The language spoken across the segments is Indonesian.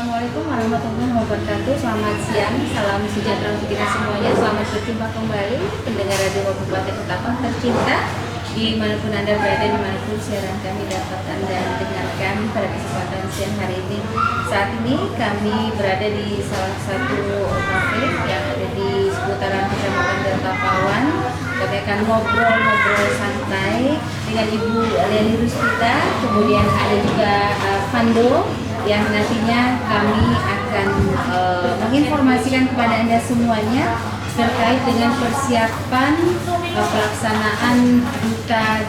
Assalamualaikum warahmatullahi wabarakatuh. Selamat siang, salam sejahtera untuk kita semuanya. Selamat berjumpa kembali pendengar Radio Kabupaten Ketapang tercinta, dimanapun Anda berada, dimanapun siaran kami dapat Anda dengarkan pada kesempatan siang hari ini. Saat ini kami berada di salah satu kafe yang ada di seputaran Kecamatan Delta Pawan. Kami akan ngobrol-ngobrol santai dengan Ibu Lely Ruspita, kemudian ada juga Fando, yang nantinya kami akan menginformasikan kepada Anda semuanya terkait dengan persiapan pelaksanaan Duta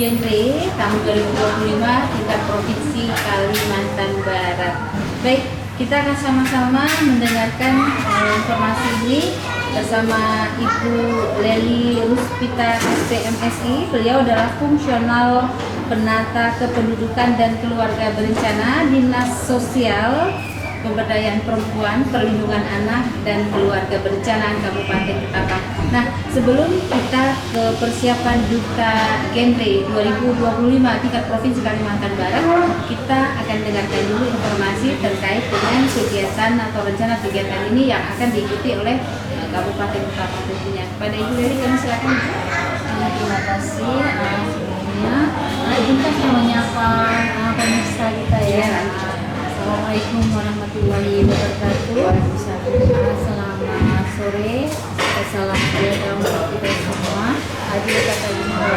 Genre tahun 2025 tingkat Provinsi Kalimantan Barat. Baik, kita akan sama-sama mendengarkan informasi ini bersama Ibu Lely Ruspita SPMSI. Beliau adalah fungsional penata kependudukan dan keluarga berencana Dinas Sosial, Pemberdayaan Perempuan, Perlindungan Anak dan Keluarga Berencana Kabupaten Ketapang. Nah, sebelum kita ke persiapan Duta Genre 2025 tingkat Provinsi Kalimantan Barat, kita akan dengarkan dulu informasi terkait dengan kegiatan atau rencana kegiatan ini yang akan diikuti oleh Kabupaten Ketapang tentunya. Kepada Ibu Lely, kami silakan. Terima kasih. Izinkan menyapa pemirsa kita ya. Assalamualaikum warahmatullahi wabarakatuh. Selamat sore. Salam sejahtera untuk kita semua. Adil kata minta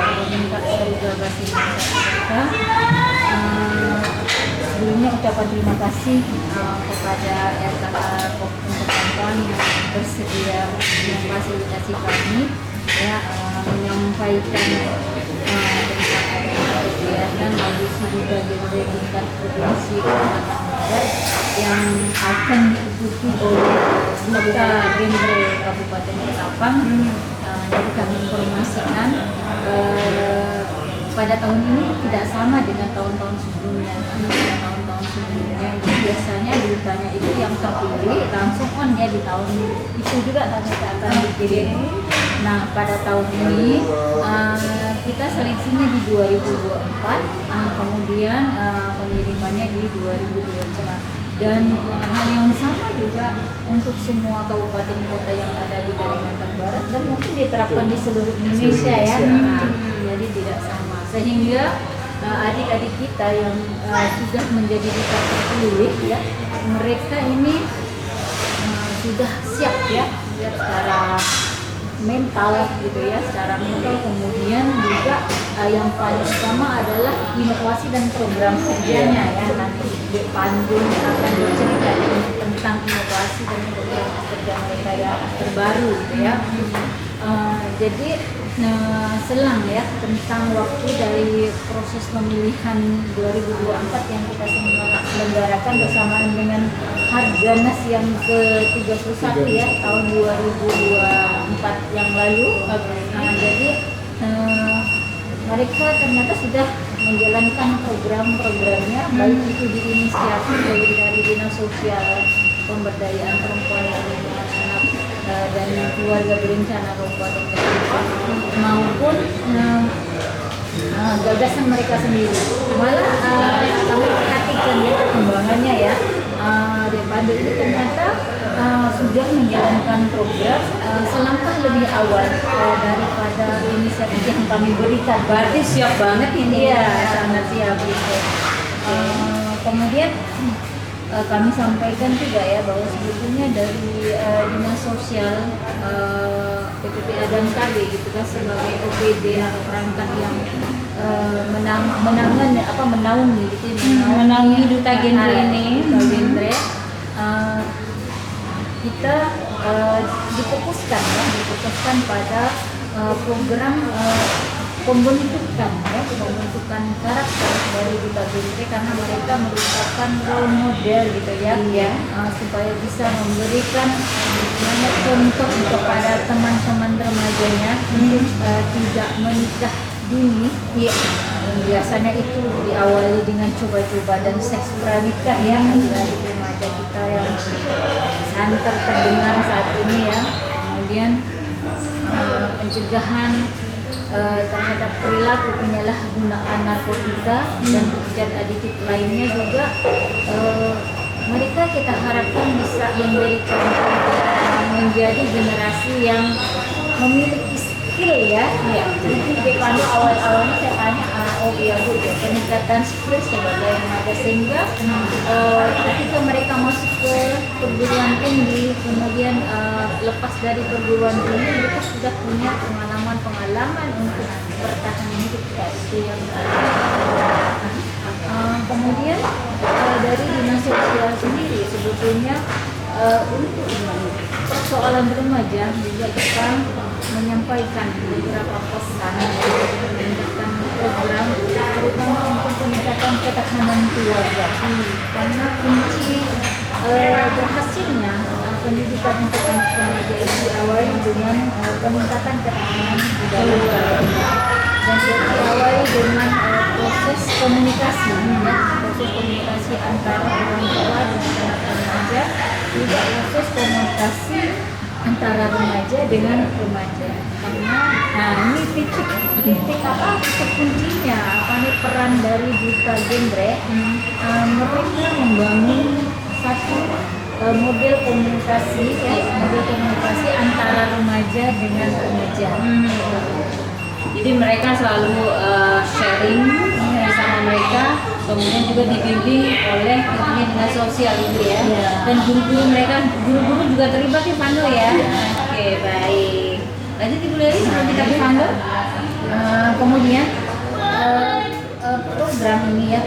semoga kasih kita. Sebelumnya ucapan terima kasih kepada RKK Kabupaten Ketapang yang bersedia memfasilitasi kami ya menyampaikan kegiatan audisi Duta Genre tingkat Provinsi Kalimantan Barat yang akan diikuti oleh Duta Genre Kabupaten Ketapang. Jadi kami informasikan pada tahun ini tidak sama dengan tahun-tahun sebelumnya. Tahun-tahun sebelumnya biasanya dutanya itu yang terpilih langsung on ya di tahun itu juga kami akan dikirim. Nah, pada tahun ini kita seleksinya di 2024, kemudian pengirimannya di 2025. Dan hal yang sama juga untuk semua kabupaten kota yang ada di Kalimantan Barat dan mungkin diterapkan di seluruh Indonesia ya. Jadi tidak sama. Sehingga adik-adik kita yang sudah menjadi duta terpilih ya, mereka ini sudah siap ya secara mental gitu ya, secara mental. Kemudian juga yang paling utama adalah inovasi dan program kerjanya ya. Nanti di Pandung akan bercerita tentang inovasi dan program kerja mereka yang terbaru gitu ya. Jadi selang ya tentang waktu dari proses pemilihan 2024 yang kita selenggarakan bersamaan dengan Harganas yang ke-31 ya tahun 2024 yang lalu. Jadi mereka ternyata sudah menjalankan program-programnya baik itu diinisiasi dari Dinas Sosial, Pemberdayaan Perempuan, Perlindungan Anak dan Keluarga Berencana Kabupaten Ketapang maupun gagasan mereka sendiri. Malah kami perhatikan ya perkembangannya ya. Daripada itu ternyata sudah menjalankan program selangkah lebih awal daripada inisiatif yang kami berikan. Berarti siap banget ini. Iya, sangat siap gitu. Kemudian kami sampaikan juga ya bahwa sebetulnya dari Dinas Sosial, PPPA dan KB gitu kan sebagai OPD atau perangkat yang menaungi Duta Genre ini. Duta Genre kita difokuskan pada program pembentukan karakter dari Duta Genre karena mereka merupakan role model gitu ya, supaya bisa memberikan banyak contoh kepada teman-teman remajanya untuk tidak menikah dini. Biasanya itu diawali dengan coba-coba dan seks pranikah ya dari remaja kita yang santer terdengar saat ini ya. Kemudian pencegahan terhadap perilaku penyalahgunaan narkotika dan zat aditif lainnya juga mereka kita harapkan bisa memberi contoh menjadi generasi yang memiliki skill ya. Jadi di Pandu awal-awalnya saya tanya, oh iya Bu, ya, peningkatan skill sebagai remaja sehingga ketika mereka masuk ke perguruan tinggi, kemudian lepas dari perguruan tinggi mereka sudah punya pengalaman untuk bertahan hidup ya, itu yang kemudian dari dinas sosial sendiri sebetulnya untuk persoalan remaja juga kita menyampaikan beberapa pesan meningkatkan program terutama untuk peningkatan ketahanan keluarga karena kunci berhasilnya pendidikan untuk anak remaja itu diawali dengan peningkatan ketahanan di dalam keluarga dan diawali dengan proses komunikasi antara orang tua dengan anak remaja, juga proses komunikasi antara remaja dengan remaja. Karena ini titik kuncinya, peran dari Duta Genre. Mereka membangun satu model komunikasi antara remaja dengan remaja. Jadi mereka selalu sharing bersama mereka, kemudian juga dibimbing oleh tentunya dinas sosial gitu ya. Dan guru-guru juga terlibat di Pandu ya. Oke, baik. Lanjut Ibu Leri sebelum kita ke Pandu. Kemudian program ini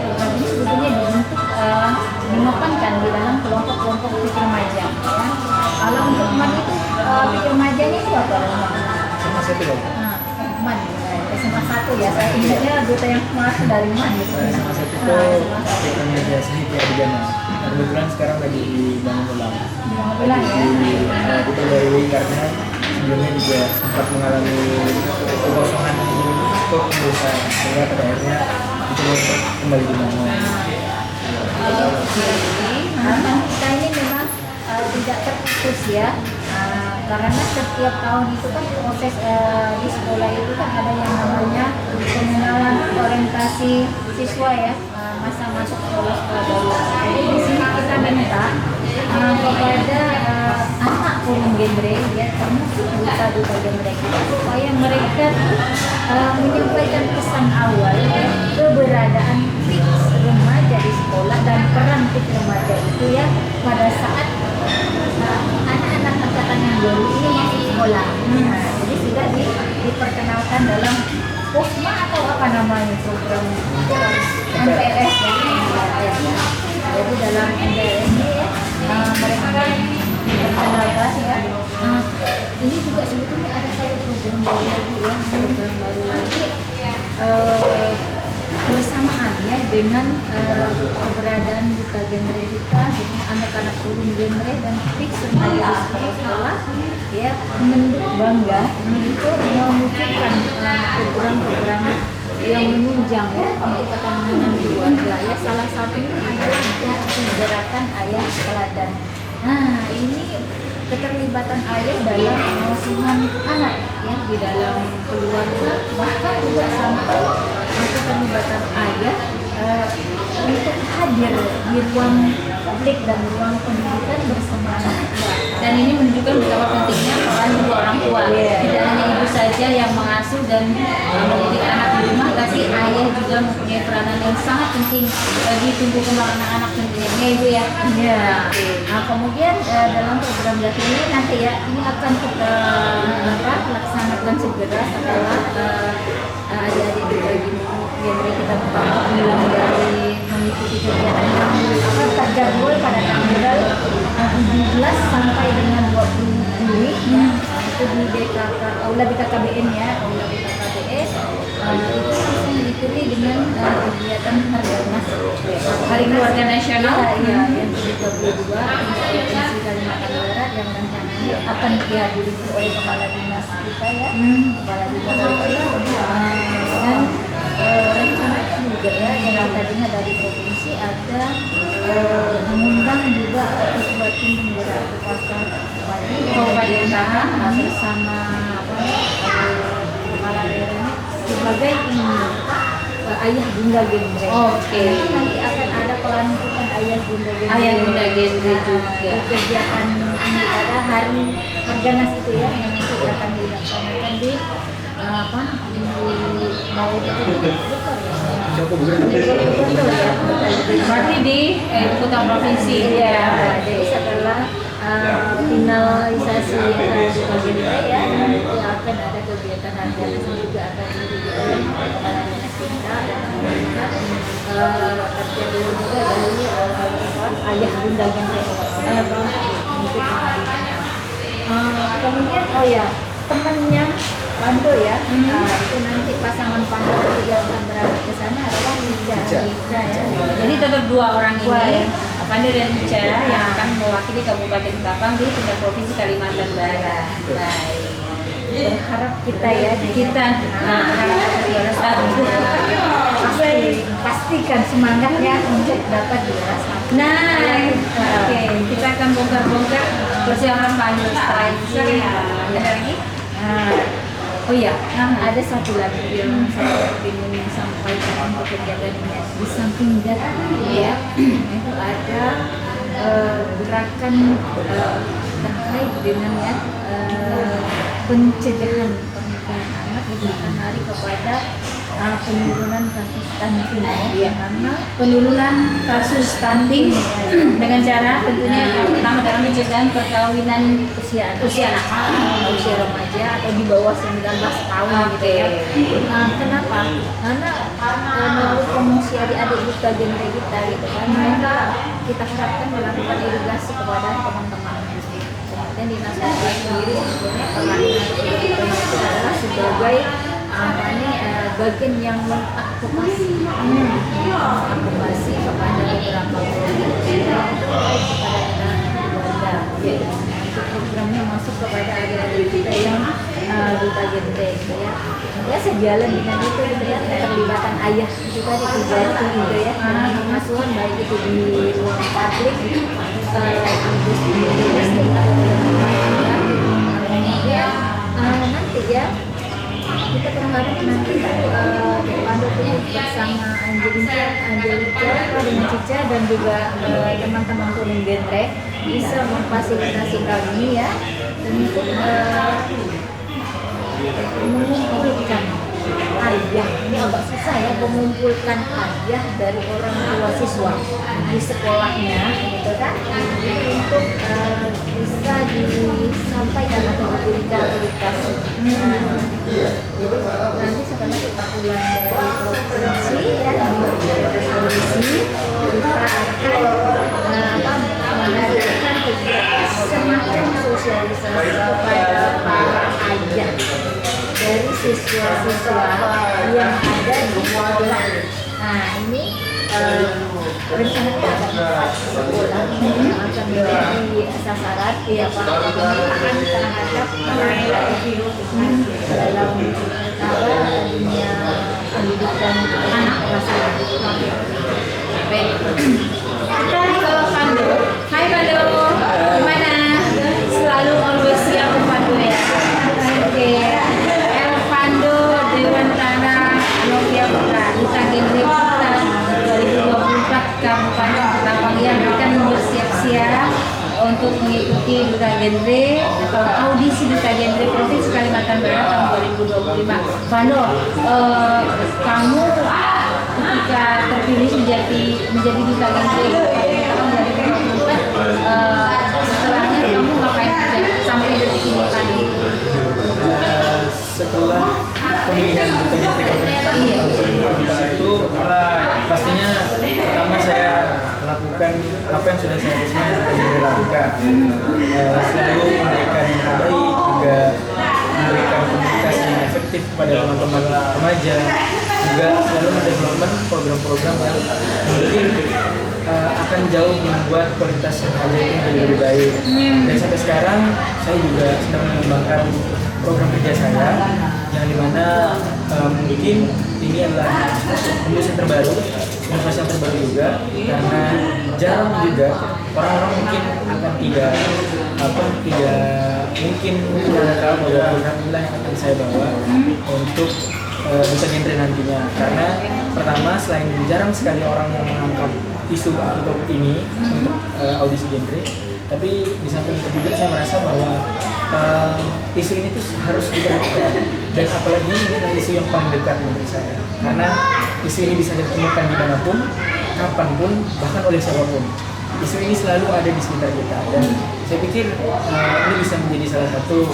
sebetulnya dibentuk dimapankan di dalam kelompok-kelompok fit remaja. Ya. Kalau untuk MAN itu fit remajanya itu apa? Sama satu dong. MAN, SMA 1 ya, saya ingatnya duta yang kemarin dari MAN gitu. SMA 1 itu fit remaja Sahitya Abidana. Kebetulan sekarang lagi dibangun ulang. Itu dari karena sebelumnya juga sempat mengalami kekosongan untuk perusahaan sehingga pada akhirnya itu kembali dibangun. Harapan kita ini memang tidak terputus ya, karena setiap tahun itu kan proses di sekolah itu kan ada yang namanya pengenalan orientasi siswa ya, masa masuk sekolah baru. Jadi di sini kita minta kepada anak Forum Genre ya, termasuk duta-duta genre kita supaya mereka menyampaikan pesan awal ya, keberadaan fit remaja di sekolah dan peran fit remaja itu ya pada saat anak-anak angkatan yang baru ini masuk sekolah. Jadi sudah diperkenalkan dalam POSMA atau apa namanya program MPLS ya. Jadi dalam MPLS ini ya mereka diperkenalkan ya. Ini juga sebetulnya ada satu program baru lagi ya, program baru lagi bersamaan ya dengan keberadaan duta genre kita, jadi anak-anak Forum Genre dan fit remaja di sekolah ya, menurut bangga untuk memunculkan program-program yang menunjang ya untuk ketahanan keluarga ya. Salah satunya adalah gerakan ayah teladan. Nah, ini keterlibatan ayah dalam pengasuhan anak ya di dalam keluarga, bahkan juga sampai keterlibatan ayah untuk hadir di ruang publik dan ruang pendidikan bersama anak. Dan ini menunjukkan betapa pentingnya peran kedua orang tua. Tidak hanya ibu saja yang mengasuh dan mendidik anak di rumah, tapi ayah juga mempunyai peranan yang sangat penting bagi tumbuh kembang anak-anak tentunya. Ya Ibu ya. Ya. Nah, kemudian dalam program Jati ini nanti ya, ini akan kita laksanakan segera setelah adik-adik genre kita pulang dari mengikuti kegiatan yang akan terjadwal pada tanggal 17 sampai dengan 20 Juli itu di DKK, Aula BKKBN ya, Aula BKKBN itu langsung diikuti dengan kegiatan Harganas Hari Keluarga Nasional ya, yang ke-32 di Provinsi Kalimantan Barat yang rencananya akan dihadiri oleh Kepala Dinas kita ya, Kepala Dinas kita dan rencananya juga ya yang kita dengar dari provinsi ada mengundang juga ketua tim penggerak kekuasaan kabupaten bersama kepala daerahnya sebagai ayah bunda genre. Oke. Nanti akan ada pelantikan ayah bunda genre. Ayah bunda genre juga. Di kegiatan ini ada hari Harganas itu ya yang itu akan dilaksanakan di di Bawah itu Bogor ya. Bogor ya. Berarti di kota provinsi. Iya, jadi setelah finalisasi Duta Genre ya, itu akan ada kegiatan Harganas juga akan dilakukan oleh kita dan terjadi juga dari ayah bunda genre untuk kemudian temannya Pando ya, itu nanti pasangan Pando ketiga akan berangkat ke sana adalah Ica ya. Jadi tetap dua orang Dua, ini, ya. Pande dan Ica yang akan mewakili Kabupaten Ketapang di tingkat provinsi Kalimantan Barat. Baik. Berharap kita ya Kita juara satu. pastikan semangatnya untuk dapat juara satu. Nah, oke, kita akan bongkar-bongkar persiapan Pande setelah ini. Ada lagi? Oh iya, ada satu lagi yang saya ingin sampaikan untuk kegiatan ini. Di samping dari ya, itu ada gerakan terkait dengan pencegahan pernikahan anak diberikan hari kepada penurunan kasus stunting ya, karena Penurunan kasus stunting dengan cara tentunya yang pertama dalam pencegahan perkawinan usia anak. usia remaja atau di bawah 19 tahun gitu ya. Kenapa? Karena melalui promosi adik-adik Duta Genre kita gitu kan, mereka kita harapkan melakukan irigasi kepada teman-temannya. Kemudian dinas sosial sendiri sebetulnya peran itu adalah sebagai bagian yang mengadvokasi kepada beberapa kepada keluarga. Itu programnya masuk kepada adik-adik kita yang Duta Genre gitu ya. Ya sejalan dengan itu gitu ya, keterlibatan ayah itu tadi itu gitu ya, pengasuhan baik itu di ruang publik, kampus di domestik atau di kemudian nanti ya kita berharap nanti Pando bersama Angelika dengan Cica dan juga teman-teman Kuning Genre bisa memfasilitasi kami ya untuk mengumpulkan ayah, ini agak susah ya, mengumpulkan ayah dari orang tua siswa di sekolahnya gitu kan, untuk bisa disampaikan atau diberikan edukasi. Jadi nanti setelah kita pulang dari provinsi ya, dari polisi kita akan mengadakan kegiatan semacam sosialisasi kepada para ayah dari siswa-siswa yang ada di sekolah. Nah ini rencananya ada 4 sekolah yang akan menjadi sasaran pemeriksaan terhadap dalam dunia pendidikan anak masyarakat. Baik. Kita ke Pando. Hai Pando, gimana? Selalu always siap Pando ya. Oke. El Pando Dewan Tanah Novia Putra Duta Genre Putra 2024 Kabupaten Ketapang yang akan bersiap-siap untuk mengikuti Duta Genre atau audisi Duta Genre Provinsi Kalimantan Barat tahun 2025. Pando, kamu ketika terpilih menjadi Duta Genre menjadi pemerintah, setelahnya kamu ngapain aja sampai detik ini tadi? Setelah pemilihan Duta Genre itu pastinya pertama saya lakukan apa yang sudah seharusnya saya lakukan, selalu memberikan yang terbaik, juga memberikan komunikasi yang efektif pada teman-teman remaja, juga selalu mendevelopment program-program yang mungkin akan jauh membuat kualitas yang ada itu menjadi lebih baik. Dan sampai sekarang saya juga sedang mengembangkan program kerja saya yang dimana mungkin ini adalah inovasi yang terbaru juga, karena jarang juga orang-orang mungkin akan tidak mungkin tahu bahwa program inilah yang akan saya bawa untuk Duta Genre nantinya, karena pertama selain jarang sekali orang yang mengangkat isu untuk ini untuk audisi genre, tapi di samping itu juga saya merasa bahwa isu ini tuh harus diperhatikan, dan apalagi ini adalah isu yang paling dekat menurut saya, karena isu ini bisa ditemukan dimanapun, kapanpun, bahkan oleh siapapun. Isu ini selalu ada di sekitar kita, dan saya pikir ini bisa menjadi salah satu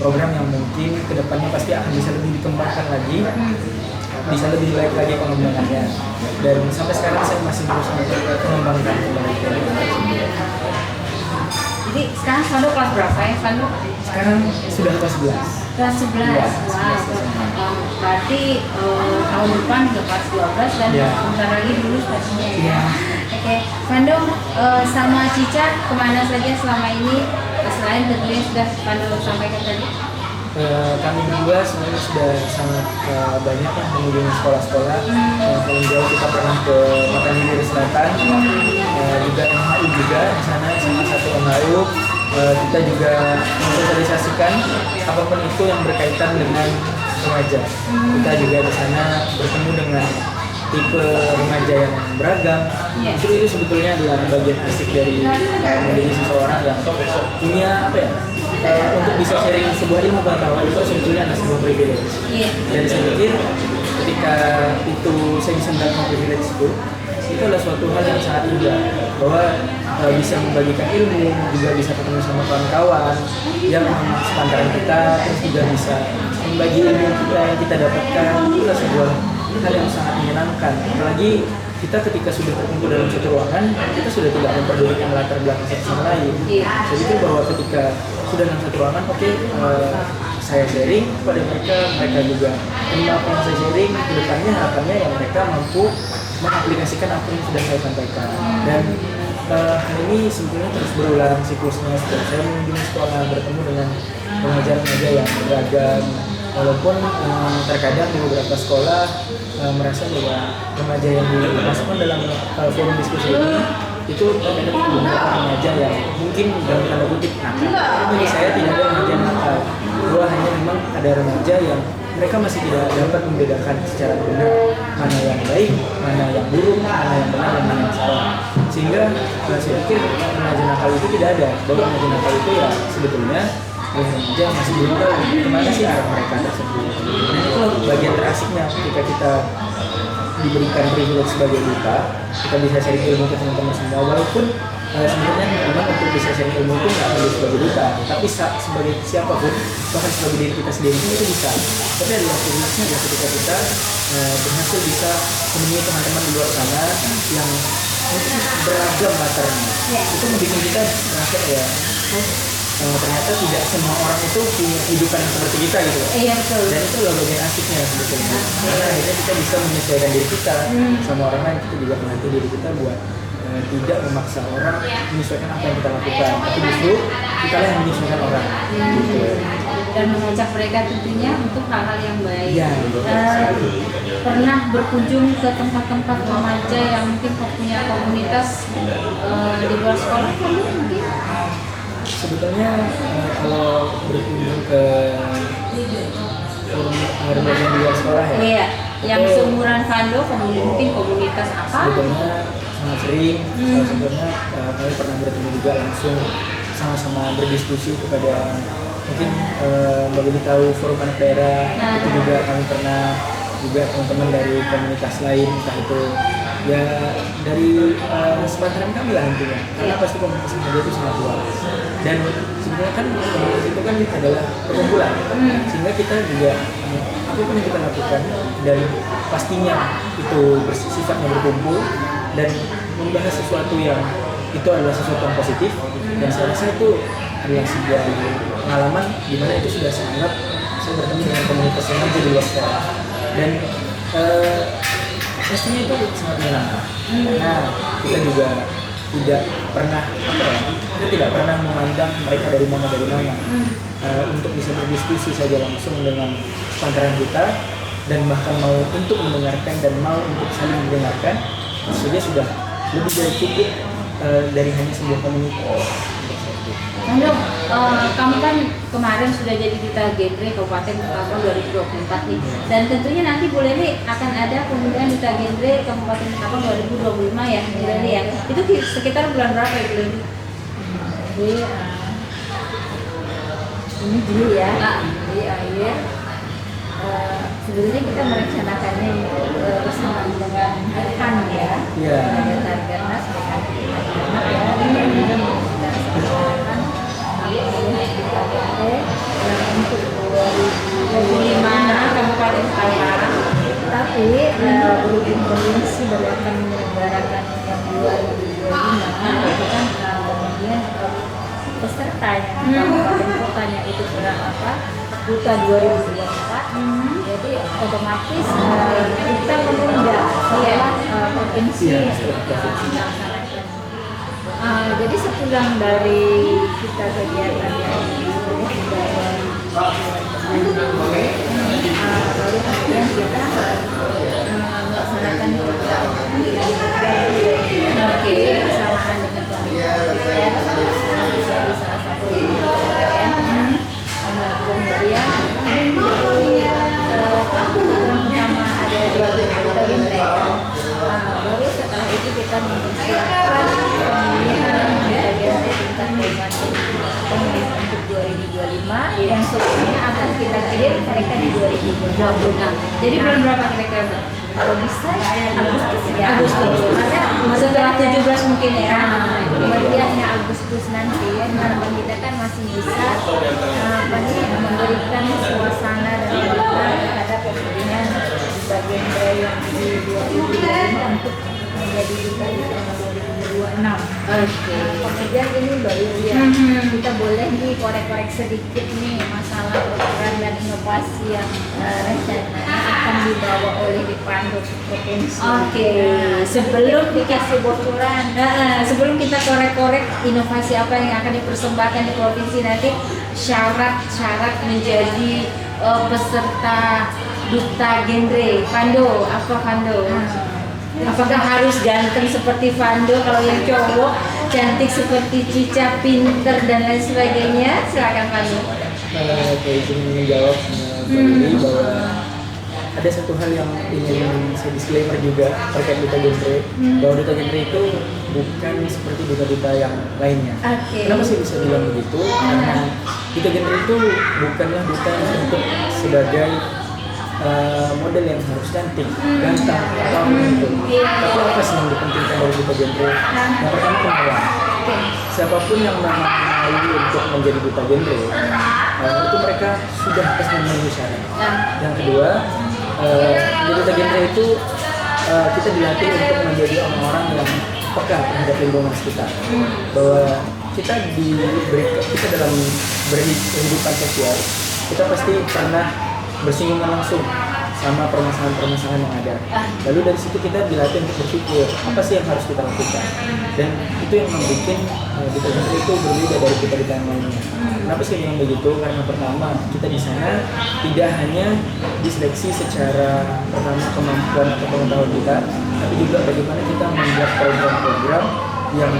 program yang mungkin kedepannya pasti akan bisa lebih dikembangkan lagi, bisa lebih baik lagi pengembangannya, dan sampai sekarang saya masih berusaha untuk mengembangkan kembali. Jadi sekarang Fando kelas berapa ya Fando? Sekarang sudah kelas 11. Kelas 11. Ya, Wow. Berarti tahun depan udah kelas 12 dan Ya. bentar lagi lulus pastinya ya. Ya. Oke, Fando sama Cica kemana saja selama ini selain tentunya sudah Fando sampaikan tadi? Kami berdua sebenarnya sudah sangat banyak lah mengunjungi sekolah-sekolah. Paling jauh kita pernah ke Mataram Selatan, juga MHU juga di sana, sama satu MHU. Kita juga mensosialisasikan apapun itu yang berkaitan dengan remaja. Kita juga di sana bertemu dengan tipe remaja yang beragam. Justru itu sebetulnya adalah bagian asik dari menjadi seseorang yang punya apa ya, untuk bisa sharing sebuah ilmu pengetahuan itu sebetulnya adalah sebuah privilege. Dan saya pikir ketika itu saya bisa mendapatkan privilege itu adalah suatu hal yang sangat indah, bahwa bisa membagikan ilmu, juga bisa ketemu sama kawan-kawan yang sepantaran kita, terus juga bisa membagi ilmu kita yang kita dapatkan. Itu adalah sebuah hal yang sangat menyenangkan, apalagi kita ketika sudah terkumpul dalam satu ruangan, kita sudah tidak memperdulikan latar belakang satu sama lain. Saya pikir bahwa ketika sudah dalam satu ruangan, oke, saya sharing kepada mereka, mereka juga menerima apa yang saya sharing, kedepannya harapannya yang mereka mampu mengaplikasikan apa yang sudah saya sampaikan. Dan hal ini sebetulnya terus berulang siklusnya. Setelah saya mengunjungi sekolah, bertemu dengan pengajar-pengajar yang beragam, walaupun terkadang di beberapa sekolah merasa bahwa remaja yang dimasukkan dalam forum diskusi ini itu terkadang beberapa remaja yang mungkin dalam tanda kutip nakal. Bagi saya tidak ada remaja nakal, bahwa hanya memang ada remaja yang mereka masih tidak dapat membedakan secara benar mana yang baik, mana yang buruk, mana yang benar dan mana yang salah. Sehingga saya pikir remaja nakal itu tidak ada, bahwa remaja nakal itu ya sebetulnya remaja masih belum tahu kemana sih arah mereka tersebut. Dan itu bagian terasiknya ketika kita diberikan privilege sebagai duta, kita bisa sharing ilmu ke teman-teman semua, walaupun sebenarnya memang untuk bisa sharing ilmu itu nggak harus sebagai duta, tapi sebagai siapapun, bahkan sebagai diri kita sendiri itu bisa. Tapi adalah privilege-nya adalah ketika kita berhasil bisa menemui teman-teman di luar sana yang mungkin beragam latarnya. Itu membuat kita merasa ya, ternyata tidak semua orang itu punya kehidupan yang seperti kita gitu. Iya betul. Dan itu adalah bagian asiknya sebetulnya. Karena akhirnya kita bisa menyesuaikan diri kita sama orang lain. Kita juga melatih diri kita buat tidak memaksa orang menyesuaikan apa yang kita lakukan, tapi justru kita yang menyesuaikan orang. Gitu. Dan mengajak mereka tentunya untuk hal-hal yang baik. Ya, pernah berkunjung ke tempat-tempat remaja yang mungkin punya komunitas di luar sekolah kan mungkin? Sebetulnya kalau berkunjung ke forum remaja di luar sekolah ya. Iya, yang seumuran Fando mungkin komunitas apa? Sebetulnya sangat sering. Sebetulnya kami pernah bertemu juga langsung, sama-sama berdiskusi kepada mungkin bagi tahu forum anak daerah. Itu juga kami pernah juga teman-teman dari komunitas lain, entah itu ya dari sepantaran kami lah intinya, karena pasti komunitas remaja itu sangat luas. Dan sebenarnya kan komunitas itu kan adalah perkumpulan, sehingga kita juga apapun yang kita lakukan dan pastinya itu sifatnya berkumpul dan membahas sesuatu yang itu adalah sesuatu yang positif. Dan saya rasa itu adalah sebuah pengalaman di mana itu sudah sangat saya bertemu dengan komunitas remaja di luar sekolah, dan pastinya itu sangat menyenangkan. Nah, kita juga tidak pernah kita tidak pernah memandang mereka dari mana untuk bisa berdiskusi saja langsung dengan pantaran kita, dan bahkan mau untuk mendengarkan dan mau untuk saling mendengarkan saja sudah lebih dari cukup dari hanya sebuah komunitas. Lalu kamu kan kemarin sudah jadi duta genre Kabupaten Ketapang 2024 nih, dan tentunya nanti Bu Leli akan ada pemilihan duta genre Kabupaten Ketapang 2025 ya, Bu Leli ya. Itu sekitar bulan berapa ya Bu Leli? Jadi ini dulu ya, di akhir sebenarnya kita merencanakannya itu bersama dengan Irfan ya, dengan Targarnas dengan anak ya, dan kita merencanakan untuk 2025 Kabupaten Ketapang. tapi berhubung provinsi baru akan menyelenggarakan yang 2025 itu kan kemudian peserta yang kabupaten kotanya itu berapa duta 2024 jadi otomatis kita menunda setelah provinsi melaksanakan. Jadi sepulang dari kita kegiatan yang lalu kemudian kita melaksanakan bersamaan dengan pemerintah dari salah satu kemudian program pertama ada di Bintang. Baru setelah itu kita mempersiapkan pemilihan genre tingkat pemilihan untuk 2025 yang sebenarnya akan kita kirim mereka di 2026. Jadi bulan berapa kira-kira? Kalau bisa Agustus ya. Setelah 17 mungkin ya. Kemudian Agustus nanti ya, harapan kita kan masih bisa memberikan suasana dan warna terhadap pemilihan bagian yang di 2025 untuk menjadi duta di tahun 2026. Kemudian ini baru ya kita boleh nih korek-korek sedikit nih masalah program dan inovasi yang rencananya akan dibawa oleh Dipandu Provinsi. Sebelum dikasih bocoran, sebelum kita korek-korek inovasi apa yang akan dipersembahkan di provinsi nanti, syarat-syarat menjadi peserta duta genre Pando, apa Pando? Apakah harus ganteng seperti Pando? Kalau yang cowok cantik seperti Cica, pinter dan lain sebagainya, silakan Pando. Saya izin menjawab Mbak bahwa ada satu hal yang ingin saya disclaimer juga terkait duta genre, bahwa duta genre itu bukan seperti duta-duta yang lainnya. Kenapa sih bisa bilang begitu? Karena duta genre itu bukanlah duta untuk sebagai model yang harus cantik, ganteng, atau itu. Tapi apa sih yang dipentingkan dari duta genre? Yang pertama kenalan. Siapapun yang mau untuk menjadi duta genre, itu mereka sudah pasti memenuhi syarat. Yang kedua, di duta genre itu kita dilatih untuk menjadi orang-orang yang peka terhadap lingkungan sekitar. Bahwa kita dalam berkehidupan sosial, kita pasti pernah bersinggungan langsung sama permasalahan-permasalahan yang ada. Lalu dari situ kita dilatih untuk berpikir apa sih yang harus kita lakukan, dan itu yang membuat duta genre itu berbeda dari duta yang lainnya. Kenapa sih yang begitu? Karena pertama kita di sana tidak hanya diseleksi secara pertama kemampuan atau pengetahuan kita, tapi juga bagaimana kita membuat program-program yang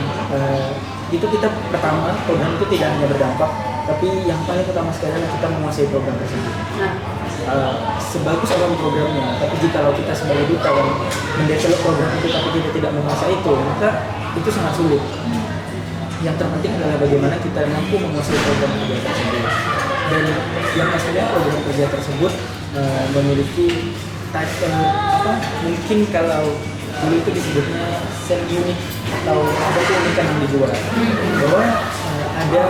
itu kita pertama program itu tidak hanya berdampak, tapi yang paling utama sekali adalah kita menguasai program tersebut. Sebagus apapun programnya, tapi jika kita sebagai duta yang mendevelop program itu tapi kita tidak menguasai itu, maka itu sangat sulit. Yang terpenting adalah bagaimana kita mampu menguasai program kerja tersebut. Dan yang pastinya program kerja tersebut memiliki title mungkin kalau dulu itu disebutnya set unit atau ada keunikan yang dijual. Bahwa ada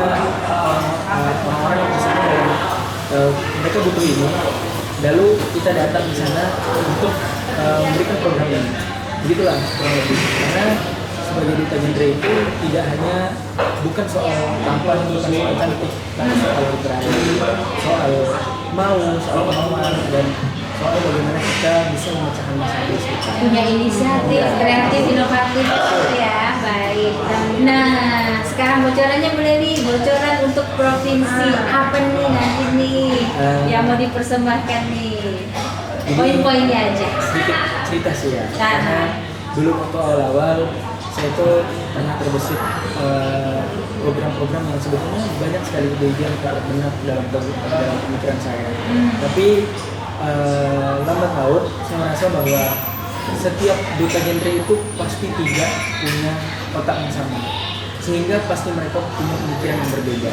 orang-orang yang disana dan mereka butuh ini, lalu kita datang di sana untuk memberikan program ini. Begitulah kurang lebih. Karena sebagai duta genre itu tidak hanya bukan soal tampan, bukan soal cantik, tapi soal berani, soal mau, soal kemauan, dan soal bagaimana kita bisa memecahkan masalah kita. Punya inisiatif, kreatif, inovatif ya, baik. Nah, sekarang bocorannya boleh nih, bocoran untuk provinsi apa nih nanti nih yang mau dipersembahkan nih? Poin-poinnya aja. Sedikit cerita sih ya. Karena dulu waktu awal-awal saya tuh pernah terbesit program-program yang sebetulnya banyak sekali ide yang tak benar dalam pemikiran saya. Tapi lambat laun saya merasa bahwa setiap duta genre itu pasti tidak punya otak yang sama, sehingga pasti mereka punya pemikiran yang berbeda.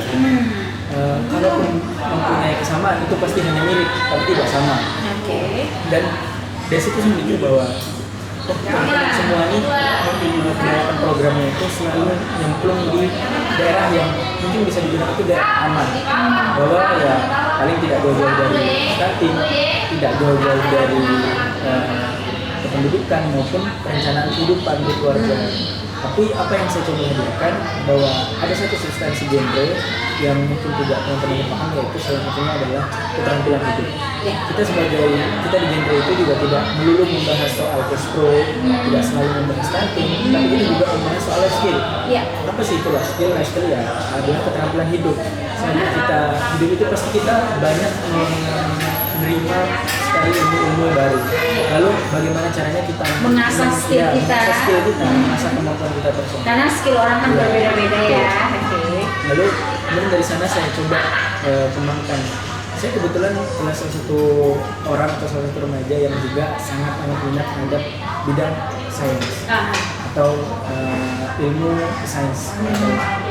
Kalaupun mempunyai kesamaan itu pasti hanya mirip tapi tidak sama. Dan dari situ saya mikir bahwa semua ini menggunakan programnya itu selalu nyemplung di daerah yang mungkin bisa dibilang itu daerah aman, bahwa ya paling tidak jauh-jauh dari stunting, tidak jauh-jauh dari kependudukan maupun perencanaan kehidupan di keluarga. Tapi apa yang saya coba hadirkan bahwa ada satu substansi genre yang mungkin tidak teman-teman paham, yaitu salah satunya adalah keterampilan hidup. Kita di genre itu juga tidak melulu membahas soal cash flow, tidak selalu membahas stunting, tapi kita juga membahas soal life skill. Apa sih itu life skill? Life skill ya adalah keterampilan hidup. Selama kita hidup itu pasti kita banyak menerima sekali ilmu-ilmu baru. Lalu bagaimana caranya kita mengasah skill kita, mengasah kemampuan kita personal. Karena skill orang kan berbeda-beda ya. Lalu kemudian dari sana saya coba kembangkan. Saya kebetulan adalah salah satu orang atau salah satu remaja yang juga sangat minat terhadap bidang sains atau ilmu sains.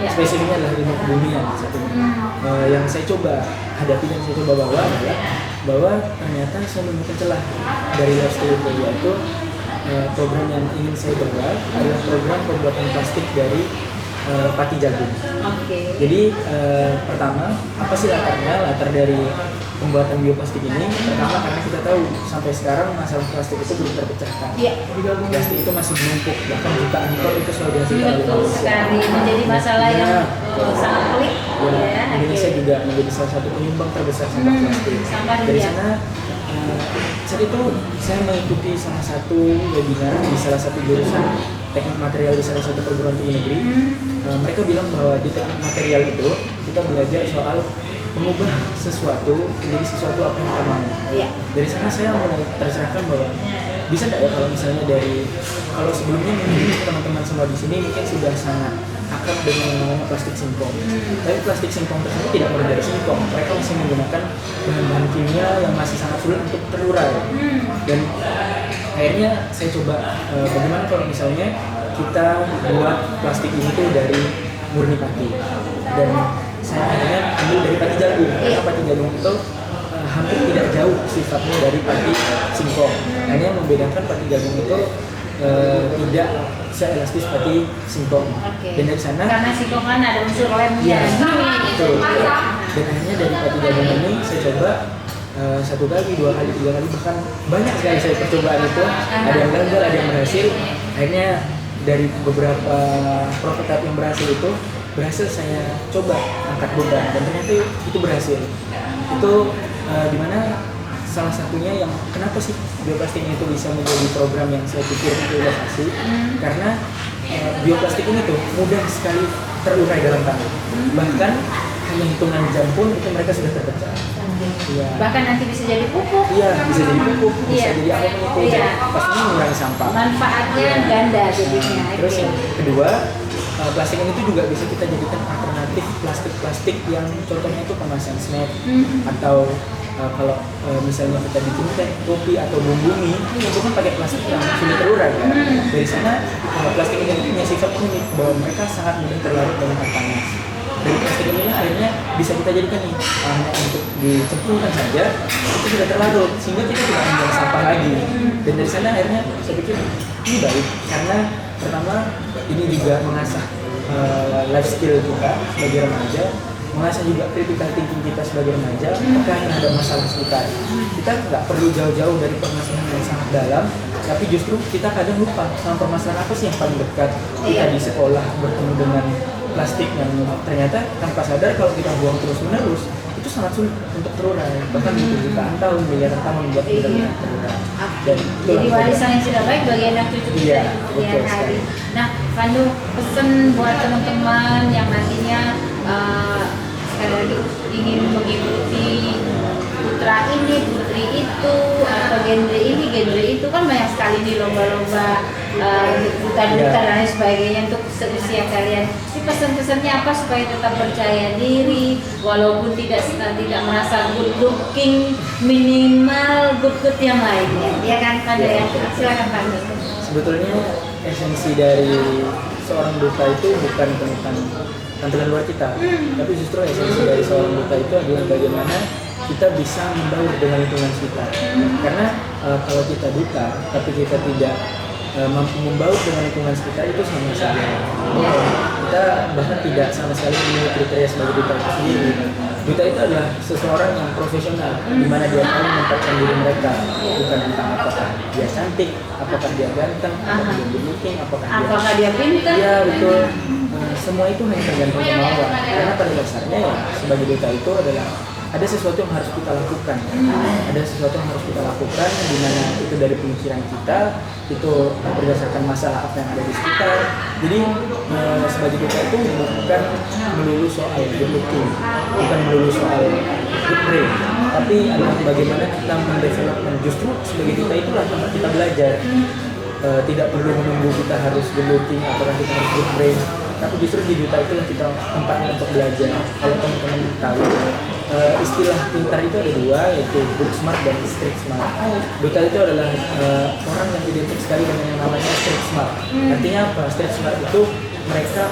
Spesifiknya adalah ilmu kebumian yang saya coba hadapi dan saya coba bawa adalah bahwa ternyata saya menemukan celah dari life skill itu, yaitu program yang ingin saya bawa adalah program pembuatan plastik dari pati jagung. Jadi pertama, apa sih latarnya? Latar dari pembuatan bioplastik ini pertama karena kita tahu sampai sekarang masalah plastik itu belum terpecahkan. Plastik itu masih menumpuk, bahkan jutaan ton itu selalu dihasilkan oleh manusia. Menjadi masalah yang sangat pelik. Indonesia juga menjadi salah satu penyumbang terbesar sampah plastik. Dari sana saat itu saya mengikuti salah satu webinar di salah satu jurusan teknik material di salah satu perguruan tinggi negeri. Mereka bilang bahwa di teknik material itu kita belajar soal mengubah sesuatu menjadi sesuatu apa yang kita mau. Dari sana saya mulai tercerahkan bahwa bisa tidak ya kalau misalnya kalau sebelumnya mungkin teman-teman semua di sini mungkin sudah sangat akrab dengan namanya plastik singkong. Tapi plastik singkong tersebut tidak mudah dari singkong. Mereka masih menggunakan bahan-bahan kimia yang masih sangat sulit untuk terurai. Dan akhirnya saya coba bagaimana kalau misalnya kita buat plastik ini tuh dari murni pati. Dan saya akhirnya ambil dari pati jagung. Karena pati jagung itu hampir tidak jauh sifatnya dari pati singkong. Hanya membedakan pati jagung itu tidak seelastis pati singkong. Dan dari sana karena singkong kan ada unsur lemnya. Betul. Dan akhirnya dari pati jagung ini saya coba 1 kali, 2 kali, 3 kali, bahkan banyak sekali saya percobaan itu. Ada yang gagal, ada yang berhasil. Akhirnya dari beberapa prototipe yang berhasil saya coba angkat beban dan ternyata itu berhasil. Itu dimana salah satunya yang kenapa sih bioplastik itu bisa menjadi program yang saya pikir itu inovasi, karena bioplastik ini tuh mudah sekali terurai dalam tanah. Bahkan hanya hitungan jam pun itu mereka sudah terpecah. Bahkan nanti bisa jadi pupuk. Bisa jadi pupuk, bisa jadi apapun itu. Pastinya mengurangi sampah. Manfaatnya ganda jadinya. Terus yang kedua, plastik ini tuh juga bisa kita jadikan alternatif plastik-plastik yang contohnya itu kemasan snack atau kalau misalnya kita bikin teh, kopi atau bumbu mie itu kan pakai plastik yang sulit terurai kan. Dari sana plastik ini punya sifat unik bahwa mereka sangat mudah terlarut dalam air panas. Dari plastik ini akhirnya bisa kita jadikan nih hanya untuk dicemplungkan saja itu sudah terlarut sehingga kita tidak membuang sampah lagi. Dan dari sana akhirnya saya pikir ini baik karena pertama ini juga mengasah life skill kita sebagai remaja, mengasah juga critical thinking kita sebagai remaja terkait terhadap masalah sekitar. Kita nggak perlu jauh-jauh dari permasalahan yang sangat dalam, tapi justru kita kadang lupa sama permasalahan apa sih yang paling dekat. Kita di sekolah bertemu dengan plastik yang ternyata tanpa sadar kalau kita buang terus-menerus itu sangat sulit untuk terurai, bahkan jutaan tahun, miliaran tahun buat kita terurai. Dan jadi warisan yang sudah baik bagi anak cucu kita kemudian hari. Nah, Pandu, pesan buat teman-teman yang nantinya sekali lagi ingin mengikuti putra ini, putri itu, atau genre ini, genre itu kan banyak sekali nih lomba-lomba duta-duta dan lain sebagainya untuk seusia kalian. Ini pesan-pesannya apa supaya tetap percaya diri, walaupun tidak merasa good looking, minimal good yang lainnya, ya kan Pak ya? Silakan Pak. Sebetulnya esensi dari seorang duta itu bukan tentang tampilan luar kita, tapi justru esensi dari seorang duta itu adalah bagaimana kita bisa membaur dengan lingkungan kita. Karena kalau kita duta tapi kita tidak mampu membaur dengan lingkungan sekitar, itu sama saja kita bahkan tidak sama sekali memenuhi kriteria sebagai duta itu sendiri. Duta itu adalah seseorang yang profesional, di mana dia tahu menempatkan diri mereka, bukan tentang apakah dia cantik, apakah dia ganteng, apakah dia good looking, apakah dia pintar. Iya betul. Semua itu hanya tergantung kemauan. Karena pada dasarnya ya sebagai duta itu adalah ada sesuatu yang harus kita lakukan. Ada sesuatu yang harus kita lakukan, di mana itu dari pemikiran kita, itu berdasarkan masalah apa yang ada di sekitar. Jadi sebagai duta itu bukan melulu soal good looking, bukan melulu soal good brain, tapi adalah bagaimana kita mendevelopment. Justru sebagai duta itulah tempat kita belajar. Tidak perlu menunggu kita harus good looking atau kita harus good brain, tapi justru di duta itulah kita tempatnya untuk belajar. Kalau teman-teman tahu, istilah pintar itu ada dua, yaitu book smart dan street smart. Duta itu adalah orang yang identik sekali dengan yang namanya street smart. Artinya apa? Street smart itu mereka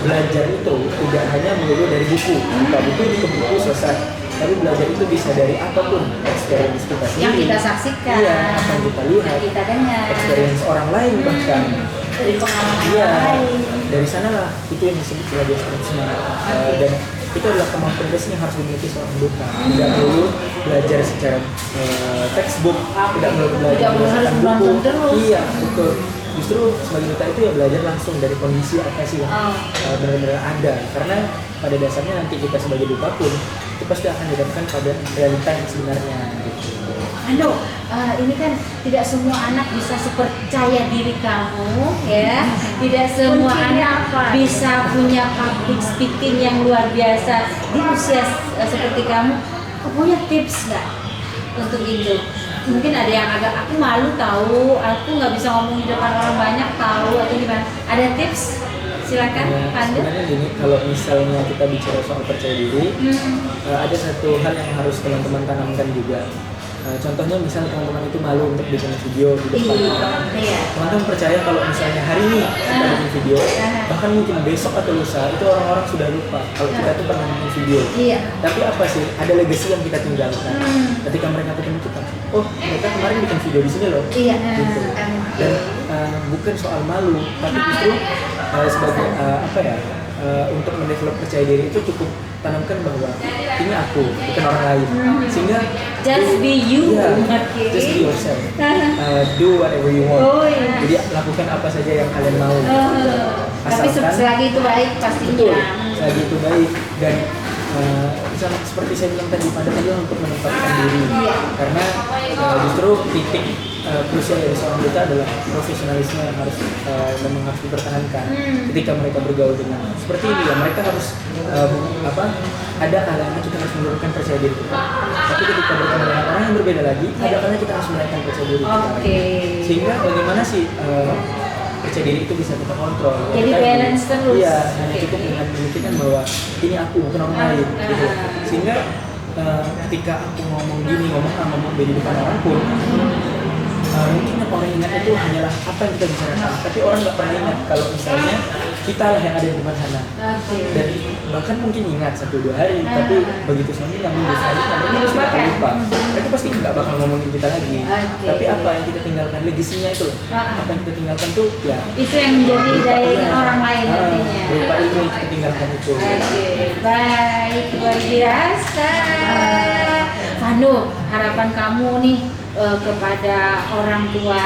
belajar itu tidak hanya melulu dari buku, buka buku itu ke buku selesai. Tapi belajar itu bisa dari apapun, experience kita sendiri, yang kita saksikan, apa yang kita lihat, yang kita dengar, experience orang lain bahkan dari pengalaman iya, orang lain. dari sanalah itu yang disebut sebagai street smart. Dan itu adalah kemampuan dasar yang harus dimiliki seorang duta. Tidak perlu belajar secara textbook, tidak perlu belajar berdasarkan buku. Iya, betul. Justru sebagai duta itu ya belajar langsung dari kondisi apa sih yang benar-benar ada. Karena pada dasarnya nanti kita sebagai duta pun itu pasti akan didapatkan pada realita yang sebenarnya. Ando, ini kan tidak semua anak bisa sepercaya diri kamu, ya. Tidak semua anak bisa punya public speaking yang luar biasa di usia seperti kamu. Kamu punya tips nggak untuk itu? Mungkin ada yang agak aku malu tahu, aku nggak bisa ngomong di depan orang banyak tahu atau gimana? Ada tips? Silakan, Pandu. Sebenarnya gini, kalau misalnya kita bicara soal percaya diri, ada satu hal yang harus teman-teman tanamkan juga. Contohnya misalnya teman-teman itu malu untuk bikin video di depan orang. Teman-teman percaya kalau misalnya hari ini kita bikin video, bahkan mungkin besok atau lusa itu orang-orang sudah lupa kalau kita tuh pernah bikin video. Tapi apa sih? Ada legacy yang kita tinggalkan. Ketika mereka ketemu kita, oh mereka kemarin bikin video di sini loh. Gitu. Dan bukan soal malu, tapi justru sebagai apa ya? Untuk mendevelop percaya diri itu cukup tanamkan bahwa ini aku, bukan orang lain. Sehingga just be you, just be yourself. Do whatever you want. Jadi lakukan apa saja yang kalian mau. Tapi selagi itu baik pastinya. Betul, selagi itu baik. Dan seperti saya bilang tadi, pada adalah untuk menempatkan diri. Karena justru titik krusial dari seorang duta adalah profesionalisme yang harus memang harus dipertahankan. Ketika mereka bergaul dengan seperti ini ya, mereka harus ada kalanya kita harus menurunkan percaya diri kita. Tapi ketika bertemu dengan orang yang berbeda lagi, ada kalanya kita harus menaikkan percaya diri kita. Sehingga bagaimana sih percaya diri itu bisa kita kontrol. Jadi balance terus. Iya, hanya cukup dengan memikirkan bahwa ini aku, bukan orang lain. Gitu. Sehingga ketika aku ngomong gini, ngomong B di depan orang pun, mungkin yang orang ingat itu hanyalah apa yang kita bicarakan, tapi orang nggak pernah ingat kalau misalnya kita lah yang ada di depan sana. Dan bahkan mungkin ingat 1-2 hari, tapi begitu selanjutnya minggu selanjutnya mereka pasti akan lupa. Mereka pasti nggak bakal ngomongin kita lagi. Tapi apa yang kita tinggalkan, legasinya itu, apa yang kita tinggalkan tuh ya itu yang menjadi daya orang lain nantinya. Berupa ilmu yang kita tinggalkan itu. Baik, luar biasa. Pandu, harapan kamu nih kepada orang tua,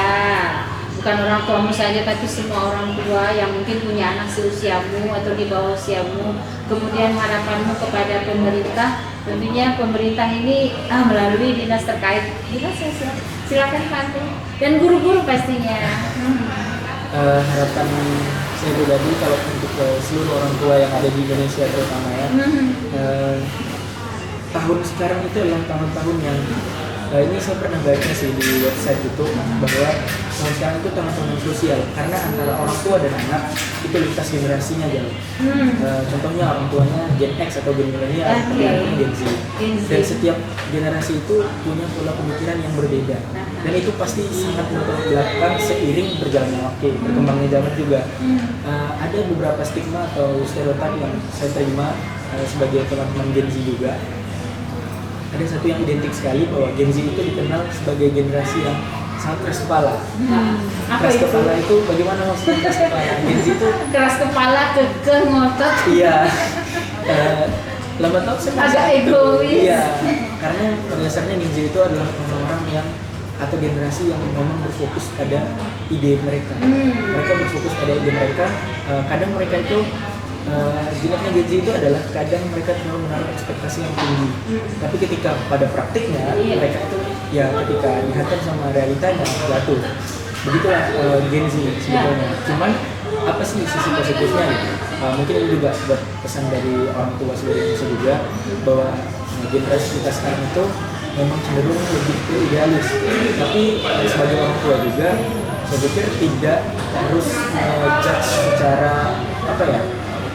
bukan orang tuamu saja tapi semua orang tua yang mungkin punya anak seusiamu atau di bawah usiamu, kemudian harapanmu kepada pemerintah, tentunya pemerintah ini melalui dinas terkait, silakan Pandu, dan guru-guru pastinya. Harapan saya pribadi kalau untuk seluruh orang tua yang ada di Indonesia terutama ya, tahun sekarang itu adalah tahun-tahun yang ini saya pernah baca sih di website itu bahwa sekarang itu tengah-tengah krusial karena antara orang tua dan anak itu lintas generasinya jauh. Contohnya orang tuanya Gen X atau Gen milenial, anaknya Gen Z. Dan setiap generasi itu punya pola pemikiran yang berbeda. Dan itu pasti sangat bertolak belakang seiring berjalannya waktu, berkembangnya zaman juga. Ada beberapa stigma atau stereotip yang saya terima sebagai teman-teman Gen Z juga. Ada satu yang identik sekali bahwa Gen Z itu dikenal sebagai generasi yang sangat keras kepala. Keras kepala itu bagaimana maksudnya keras kepala? Gen Z itu Keras kepala, kekeh, ngotot. iya. Lambat laun saya merasa Agak egois. Iya. Karena pada dasarnya Gen Z itu adalah orang-orang yang atau generasi yang memang berfokus pada ide mereka. Mereka berfokus pada ide mereka. Kadang mereka itu jenisnya Gen Z itu adalah kadang mereka terlalu menaruh ekspektasi yang tinggi. Tapi ketika pada praktiknya mereka itu ya ketika dihadapkan sama realitanya jatuh. Begitulah Gen Z sebetulnya. Cuman apa sih sisi positifnya gitu? Mungkin ini juga buat pesan dari orang tua seluruh Indonesia juga bahwa generasi kita sekarang itu memang cenderung lebih ke idealis. Tapi sebagai orang tua juga saya pikir tidak harus judge secara apa ya?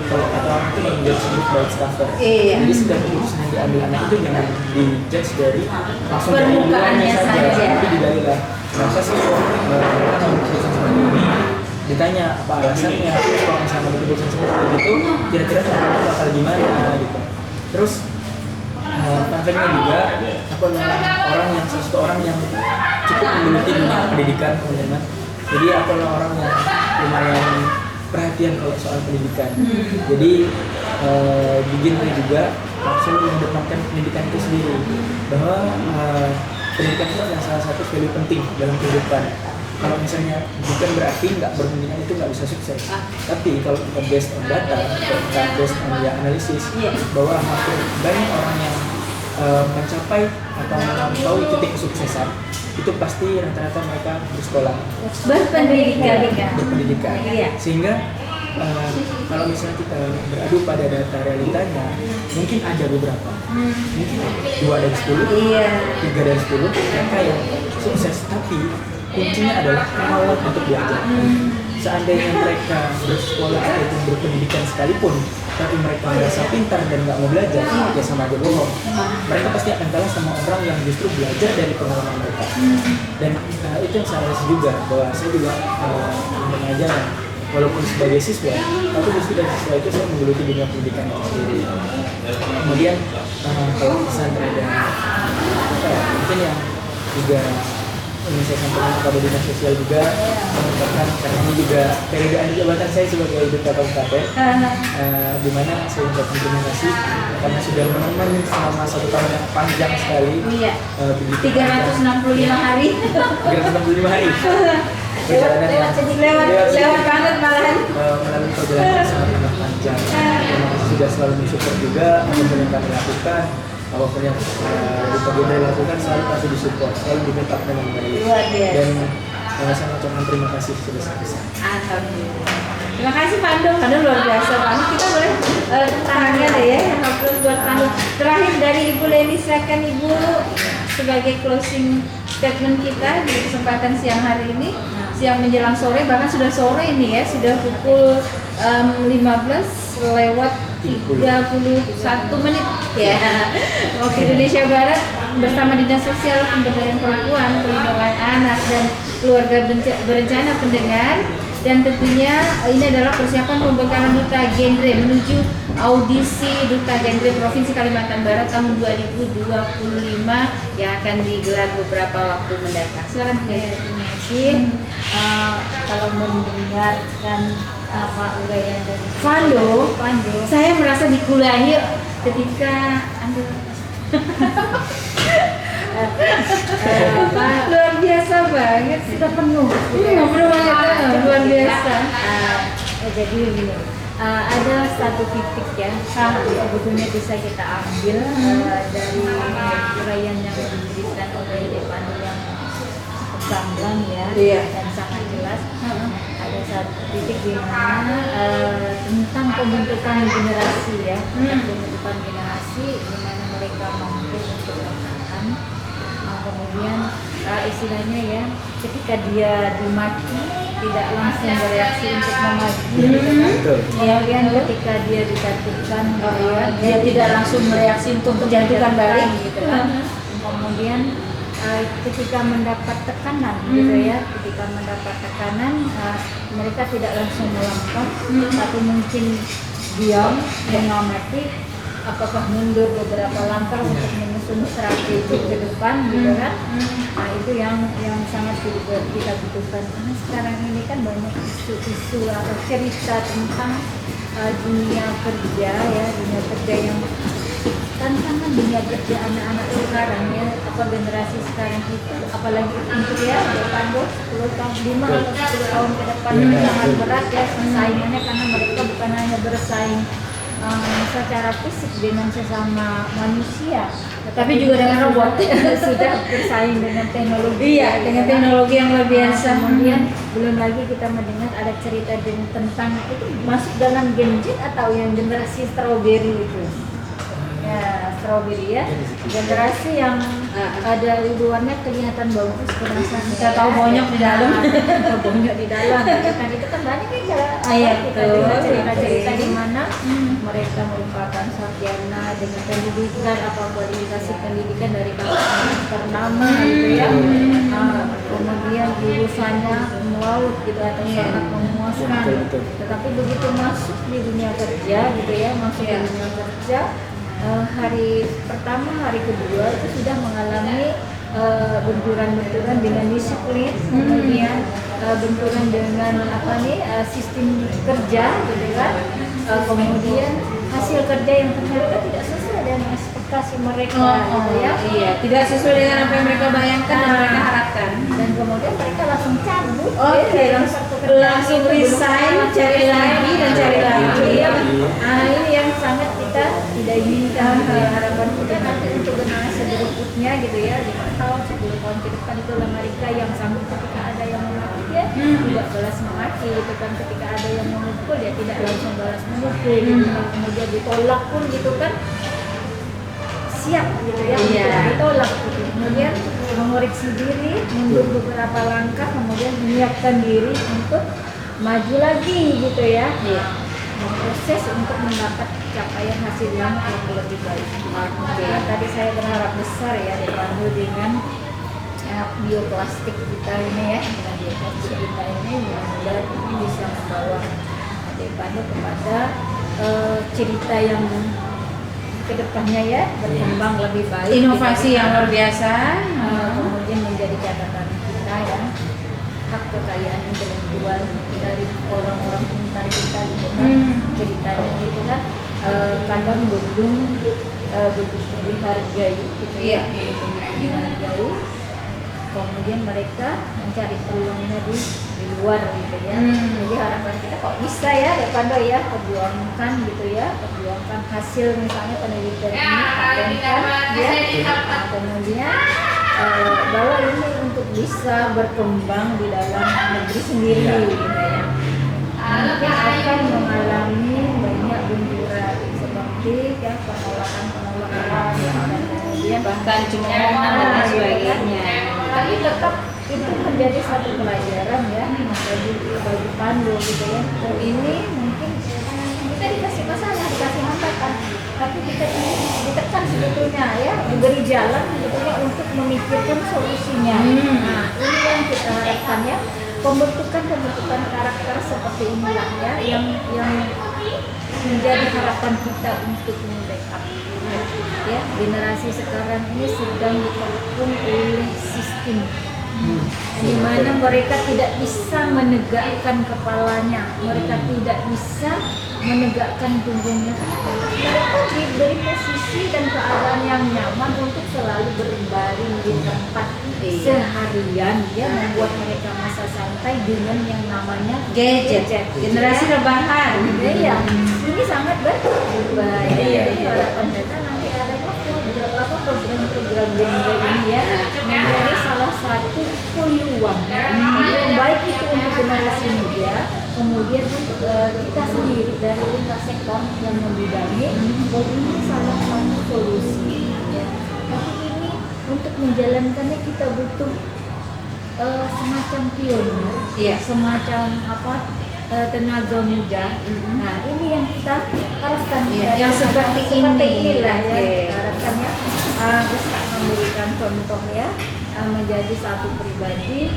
Kalau kata orang itu menjudge book by its cover. Jadi setiap keputusan yang diambil anak itu jangan dijudge dari langsung dari luarnya saja, tapi didalilah. Kenapa sih mereka ngambil keputusan seperti ini? Ditanya apa alasannya? Kalau misalnya ngambil keputusan seperti itu, kira-kira keputusan bakal gimana gitu. Terus tampaknya juga aku adalah salah satu orang yang cukup menggeluti dunia pendidikan teman-teman. Jadi aku adalah orang yang lumayan perhatian kalau soal pendidikan. Jadi di Genre juga langsung mengedepankan pendidikan itu sendiri, bahwa pendidikan itu adalah salah satu value penting dalam kehidupan. Kalau misalnya bukan berarti nggak berpendidikan itu nggak bisa sukses. Tapi kalau kita based on data, kita based on analisis, bahwa hampir banyak orang yang mencapai atau melampaui titik kesuksesan itu pasti rata-rata mereka bersekolah, berpendidikan. Sehingga kalau misalnya kita beradu pada data realitanya, mungkin ada beberapa, mungkin 2 dari 10, 3 dari 10 mereka yang sukses, tapi kuncinya adalah kemauan untuk belajar. Seandainya mereka bersekolah ataupun berpendidikan sekalipun, tapi mereka merasa pintar dan nggak mau belajar, ya sama aja bohong. Mereka pasti akan kalah sama orang yang justru belajar dari pengalaman mereka. Dan itu yang saya rasa juga, bahwa saya juga mengajar, walaupun sebagai siswa, tapi justru dari siswa itu saya menggeluti dunia pendidikan itu sendiri. Kemudian kalau pesan terhadap mungkin yang juga ini saya sampaikan kepada dinas sosial juga, mengucapkan karena ini juga periode akhir jabatan saya sebagai duta kabupaten, di mana saya ucapkan terima kasih karena sudah menemani selama 1 tahun yang panjang sekali. 365 hari. 365 hari. Lewat banget malahan. Melalui perjalanan yang sangat panjang. Terima kasih sudah selalu mensupport juga apapun yang kami lakukan. Apapun yang Duta Genre lakukan selalu pasti disupport, selalu di-backup dengan baik. Dan saya mengucapkan terima kasih sebesar-besar. Alhamdulillah. Terima kasih Pak Pandu luar biasa banget. Kita boleh tangannya deh ya, upload buat Pandu. Terakhir dari Ibu Leni, silakan Ibu sebagai closing statement kita di kesempatan siang hari ini, siang menjelang sore, bahkan sudah sore ini ya, sudah pukul 15:31 ya. Waktu Indonesia Barat bersama Dinas Sosial Pemberdayaan Perempuan, Perlindungan Anak dan Keluarga Berencana pendengar, dan tentunya ini adalah persiapan pembekalan Duta Genre menuju audisi Duta Genre Provinsi Kalimantan Barat tahun 2025 yang akan digelar beberapa waktu mendatang. Silakan Terima kasih. Kalau mendengarkan apa uraian dari Pandu, saya merasa dikulangi ketika luar biasa banget, sudah penuh. luar biasa. Jadi begini, ada satu titik ya sebetulnya bisa kita ambil dari uraian yang diberikan oleh Pandu yang cukup gamblang ya, dan sangat jelas. Ada satu titik di mana tentang pembentukan generasi ya, pembentukan generasi di mana mereka mampu untuk melakukan kemudian istilahnya ya, ketika dia dimaki tidak langsung bereaksi untuk memaki gitu kan. Kemudian ketika dia dijatuhkan dia tidak langsung bereaksi untuk menjatuhkan balik gitu kan. Kemudian ketika mendapat tekanan gitu ya, ketika mendapat tekanan mereka tidak langsung melangkah, tapi mungkin diam mengamati apakah mundur beberapa langkah untuk menyusun strategi ke depan gitu kan. Nah itu yang sangat kita butuhkan. Karena sekarang ini kan banyak isu-isu atau cerita tentang dunia kerja ya, dunia kerja yang tantangan dunia kerja anak-anak sekarang ya, apa generasi sekarang itu, apalagi untuk ya depan 10 tahun 5 atau 10 tahun ke depan itu sangat berat ya persaingannya, karena mereka bukan hanya bersaing secara fisik dengan sesama manusia, Tapi juga dengan robot. sudah bersaing dengan teknologi. Iya, dengan teknologi yang luar biasa. Kemudian belum lagi kita mendengar ada cerita tentang itu masuk dalam Gen Z atau yang generasi strawberry itu. Ya, strawberry ya, generasi yang ada luarnya kelihatan bagus, kemasan Kita tahu bonyok di dalam. bonyok di dalam. Kan itu kan banyak ya cara Iya, kita betul. dengar cerita-cerita di mana mereka merupakan sarjana dengan pendidikan apa kualifikasi pendidikan dari kampus ternama gitu ya. Kemudian lulusannya melaut gitu atau sangat memuaskan. Tetapi begitu masuk di dunia kerja gitu ya, masuk di dunia kerja hari pertama, hari kedua itu sudah mengalami benturan-benturan dengan disiplin, kemudian benturan dengan sistem kerja gitu kan. Kemudian hasil kerja yang ternyata tidak sesuai dengan ekspektasi mereka gitu ya. Iya, tidak sesuai dengan apa yang mereka bayangkan dan mereka harapkan. Dan kemudian mereka langsung cabut Oke, dalam satu pekerjaan langsung itu, resign, belum cari lagi dan cari lagi. Ini yang sangat kita tidak inginkan. Harapan kita nanti untuk generasi berikutnya gitu ya, 5 tahun 10 tahun ke depan itu mereka yang sanggup ketika ada yang memaki dia tidak balas memaki gitu kan, ketika ada yang memukul dia tidak langsung balas memukul gitu kan. Kemudian ditolak pun gitu kan siap gitu ya, ditolak gitu. Kemudian mengoreksi diri, mundur beberapa langkah, kemudian menyiapkan diri untuk maju lagi gitu ya. Proses untuk mendapat capaian hasil yang lebih baik. Tadi saya berharap besar ya dipandu dengan bioplastik kita ini ya, dengan bioplastik kita ini mudah-mudahan ini bisa membawa dipandu kepada cerita yang kedepannya ya berkembang lebih baik, Inovasi yang luar biasa. kemudian menjadi catatan kita ya, hak kekayaan intelektual dari orang-orang pintar kita gitu kan. Ceritanya gitu kan kadang belum begitu dihargai gitu ya, dihargai. Kemudian mereka mencari peluangnya di luar gitu ya. Jadi harapan kita kok bisa ya Pando ya, perjuangkan gitu ya, perjuangkan hasil misalnya penelitian ini, patenkan ya. Kemudian bahwa ini untuk bisa berkembang di dalam negeri sendiri gitu ya. Mungkin akan mengalami banyak benturan seperti ya penolakan dan kemudian Bahkan cuma omongan dan lain sebagainya. tapi tetap itu menjadi satu pelajaran ya bagi Pandu gitu ya. Ini mungkin kita dikasih masalah, dikasih hambatan, tapi kita ini ditekan sebetulnya ya, diberi jalan sebetulnya untuk memikirkan solusinya. Nah ini yang kita harapkan ya, pembentukan karakter seperti inilah ya yang menjadi harapan kita untuk membackup ya. Generasi sekarang ini sedang dikepung oleh sistem di mana mereka tidak bisa menegakkan kepalanya, mereka tidak bisa menegakkan punggungnya. Mereka diberi posisi dan keadaan yang nyaman untuk selalu berbaring di tempat seharian ya, membuat mereka masa santai dengan yang namanya Gadget, generasi rebahan. Iya, ini sangat berbahaya. Jadi harapan kita nanti ada program-program ini ya menjadi salah satu peluang yang baik itu untuk generasi muda, kemudian untuk kita sendiri dari lintas sektor yang membidangi, bahwa ini salah satu solusi ya. Tapi ini untuk menjalankannya kita butuh semacam pionir, Iya. semacam tenaga muda. Nah ini yang kita harapkan. Iya, yang seperti ini. inilah ya Oke. kita harapkannya bisa memberikan contoh ya, menjadi satu pribadi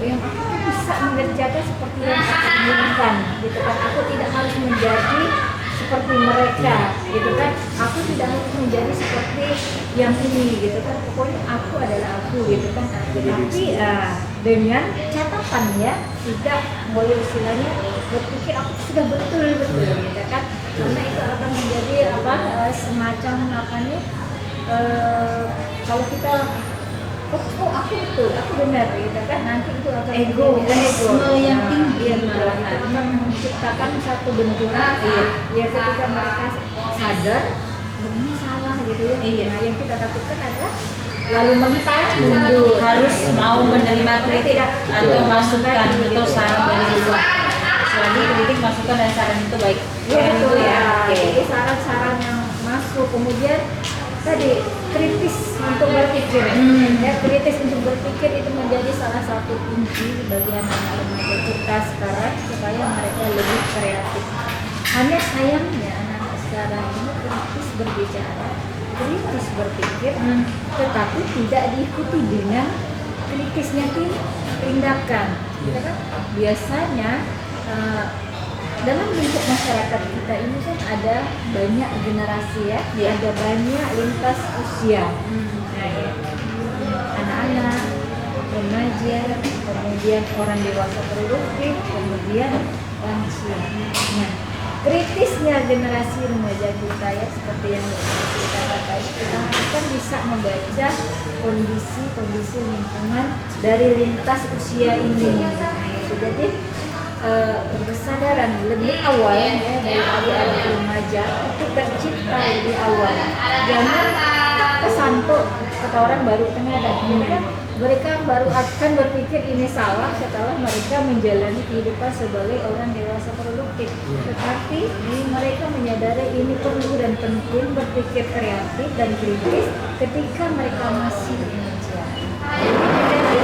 yang aku bisa mengerjakan seperti yang aku inginkan gitu kan. Aku tidak harus menjadi seperti mereka gitu kan, aku tidak harus menjadi seperti yang ini gitu kan, pokoknya aku adalah aku gitu kan. Tapi dengan catatan ya, tidak boleh istilahnya berpikir aku sudah betul gitu kan, karena itu akan menjadi semacam kalau kita aku betul, aku benar gitu kan, nanti itu akan Egoisme yang tinggi malahan. kita menciptakan satu benturan ya ketika mereka sadar ini salah gitu ya. Iya. Nah yang kita takutkan adalah lalu mental mundur, Harus mau menerima kritik atau masukan atau saran dari luar. Selagi kritik, masukan dan saran itu baik. ya Itu betul ya. Oke. Jadi saran-saran yang masuk, kemudian tadi kritis untuk berpikir ya, kritis untuk berpikir itu menjadi salah satu kunci bagi anak-anak remaja kita sekarang supaya mereka lebih kreatif. Hanya sayangnya anak-anak sekarang ini kritis berbicara, kritis berpikir, tetapi tidak diikuti dengan kritisnya tindakan. Ya kan? Biasanya dalam lingkup masyarakat kita ini kan ada banyak generasi ya, ada banyak lintas usia. Anak-anak, remaja, kemudian orang dewasa produktif, kemudian lansia. Nah, kritisnya generasi remaja kita ya, seperti yang kita katakan, kita harapkan bisa membaca kondisi lingkungan dari lintas usia ini. Jadi kesadaran lebih awal ya dari adik-adik remaja itu tercipta lebih awal. Jangan kesantuk kata orang baru tengah dan mereka baru akan berpikir ini salah setelah mereka menjalani kehidupan sebagai orang dewasa produktif. Tetapi mereka menyadari ini perlu dan penting berpikir kreatif dan kritis ketika mereka masih remaja. Jadi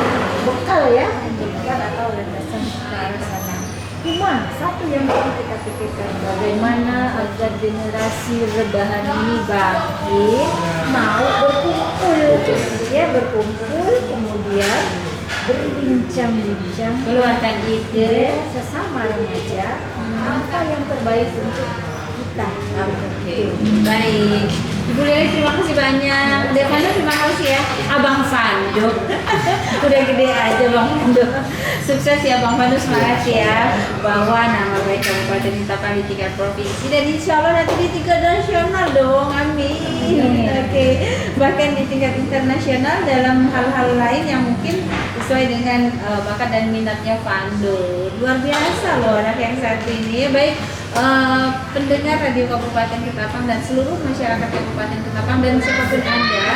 bekal ya, bekal atau landasan ke arah sana. Cuma satu yang perlu kita pikirkan, bagaimana agar generasi rebahan ini bangkit, mau berkumpul, kemudian berbincang-bincang, Keluarkan ide. sesama remaja, apa yang terbaik untuk kita. Oke, baik. Ibu Lili terima kasih banyak. Dek Fando terima kasih ya. Abang Fando. Udah gede aja Bang Fando. Sukses ya Bang Fando, semangat ya. Bawa nama baik Kabupaten Ketapang di tingkat provinsi dan insya Allah nanti di tingkat nasional dong. Amin. Oke. Bahkan di tingkat internasional dalam hal-hal lain yang mungkin sesuai dengan bakat dan minatnya Fando. Luar biasa loh anak yang satu ini. Baik. Pendengar Radio Kabupaten Ketapang dan seluruh masyarakat Kabupaten Ketapang dan siapapun Anda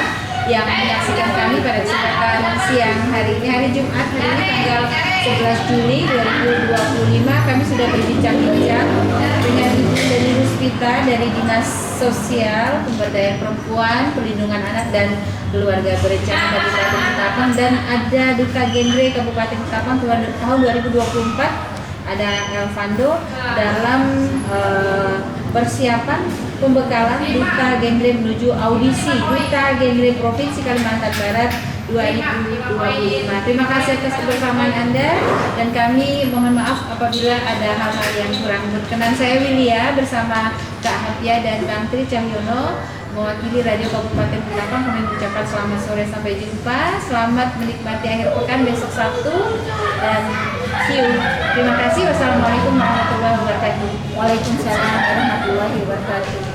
yang menyaksikan kami pada kesempatan siang hari ini, hari Jumat, hari ini tanggal 11 Juli 2025, kami sudah berbincang-bincang dengan Ibu Lili Ruspita dari Dinas Sosial, Pemberdayaan Perempuan, Perlindungan Anak dan Keluarga Berencana Kabupaten Ketapang, dan ada Duta Genre Kabupaten Ketapang tahun 2024. Ada Elvando dalam persiapan pembekalan Duta Genre menuju audisi Duta Genre Provinsi Kalimantan Barat 2025. Terima kasih atas kebersamaan Anda dan kami mohon maaf apabila ada hal-hal yang kurang berkenan. Saya Wilia bersama Kak Hafia dan Bang Tri Cahyono mewakili Radio Kabupaten Ketapang, kami mengucapkan selamat sore, sampai jumpa, selamat menikmati akhir pekan besok Sabtu dan see you. Terima kasih. Wassalamualaikum warahmatullahi wabarakatuh. Waalaikumsalam warahmatullahi wabarakatuh.